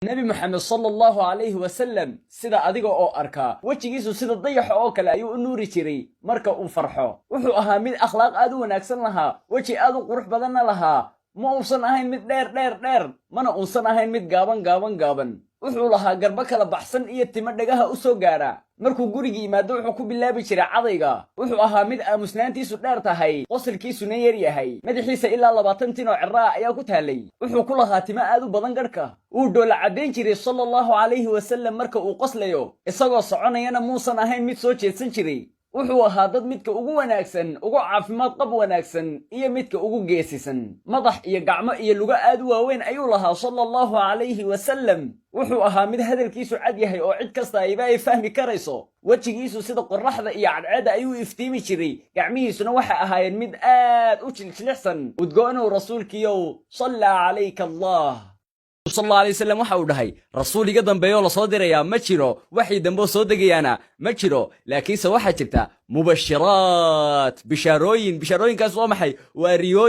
nabi maxamed sallallahu alayhi wasallam sida adiga oo arkaa wajigiisu sida dayax oo kale ayuu u nuuri jiray marka uu farxo. wuxuu ahaa mid akhlaaq aad u wanaagsan lahaa, waji aad u qurux badanna lahaa. ma uusan ahayn mid dheer mana uusan ahayn mid gaaban. wuxuu lahaa garba kala baxsan iyo timo dhagaha u soo gaara. markuu guriga yimaado wuxuu ku bilaabi jiray cadayga. wuxuu ahaa mid aamusnaantiisu dheer tahay, qosolkiisuna yar yahay. madaxiisa ilaa 20 tin oo cirraa ayaa ku taalay. wuxuu ku lahaa timo aad u badan garhka. wuu dhoola caddayn jiray sallallahu alayhi wasallam marka uu qoslayo, isagoo soconayana muusan ahayn mid soo jeedsan jiray. wuxuu ahaa dad midka ugu wanaagsan, ugu caafimaad qab wanaagsan iyo midka ugu geesisan. madax iyo gacmo iyo lugo aad u waaweyn ayuu lahaa sallallahu alayhi wasallam. wuxuu ahaa mid hadalkiisu cad yahay oo cid kasta ay fahmi karayso. wejigiisu sida qorraxda iyo cadceedda ayuu iftiimi jiray. gacmihiisuna waxay ahaayeen mid aad u jilicsan. udgo'now rasuulkiyow sallaa calayka allah. sallallahu alayhi wasallam waxa uu dhahay rasuul iga dambeeyo la soo dirayaa ma jiro, waxii dambe soo degayaana ma jiro, laakiinse waxa jirta mubashiraat, bishaarooyinkaas waa maxay? waa riyo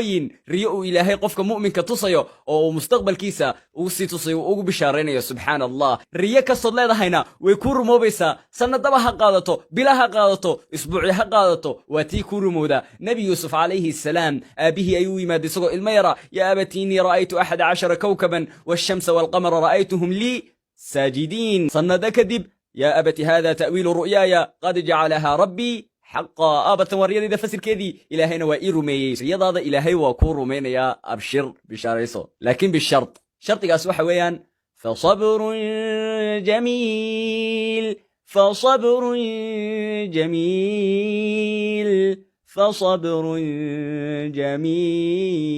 uu ilaahay qofka mu'minka tusayo oo uu mustaqbalkiisa uu sii tusayo ugu bishaaraynayo. subxaan allah, riyo kastood leedahayna way ku rumoobaysaa. sanadaba ha qaadato, bila ha qaadato, isbuuci ha qaadato, waa tii ku rumowda. nabi yuusuf calayhi salaam aabihii ayuu yimaaday isagoo ilmo yara. yaa abati innii ra'aytu 11 kawkaban waashamsa waalqamara ra'aytuhum lii saajidiin. sanada kadib يا أبت هذا تأويل رؤياي قد جعلها ربي حقا. آبة وريدي ده فسر كذي إلهينا وإيرو ميس رياضة هذا إلهي وكورو مين يا أبشر بشاريسو، لكن بالشرط شرط قاسوا حويان فصبر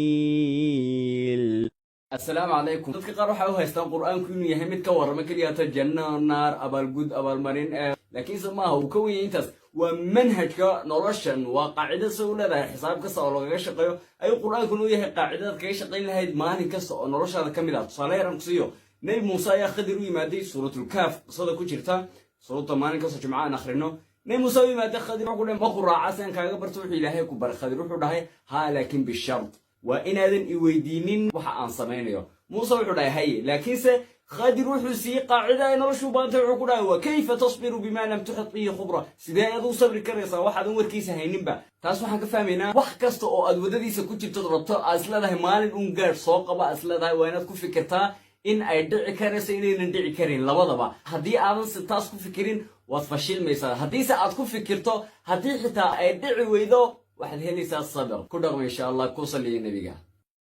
جميل السلام عليكم. dadka qaar waxa uu haystaan quraanku inuu yahay mid ka warrama kaliya janno naar abaalgud abaalmarin laakiin samaha uu ka weeyay intaas waa manhajka noloshan waa qaacida soo leedahay xisaab kasta oo laga shaqeeyo ay quraanku inuu yahay qaacidada kaga shaqeyn lahayd maalin kasta oo noloshaada kamid ah. tusaale yar aan ku siiyo, nabi muuse ayaa khadir u yimaaday suuratul kaaf qisada ku jirta suurada maalin kasta jumcada aan akhrino. nabi muuse u yimaaday khadir wuxuu dhahay ma quraacasan kaaga barto wuxuu ilaahay ku bar. khadir wuxuu dhahay ha laakiin bishart waa inaadan i weydiinin waxa aan samaynayo. muuse wuxuu dhahay haye, laakiinse khadir wuxuu siiyey qaacida ay noloshu baantay. wuxuu ku dhahay wa kayfa tasbiru bima lam tuxit bihi khubra, sidee aad u sabri karaysaa waxaadan warkiisa hayninba? taas waxaan ka fahmaynaa wax kasta oo aad wadadiisa ku jirto rabto aad isleedahay maalin uun gaadh soo qaba aad isleedahay waa inaad ku fikirtaa in ay dhici karayso inaynan dhici karin labadaba. haddii aadan si taas ku fikirin waad fashilmaysaa. haddiise aad ku fikirto haddii xitaa ay dhici weydo waxaad helaysaa sabir. ku dhaqmo insha allah, ku saliya nabiga.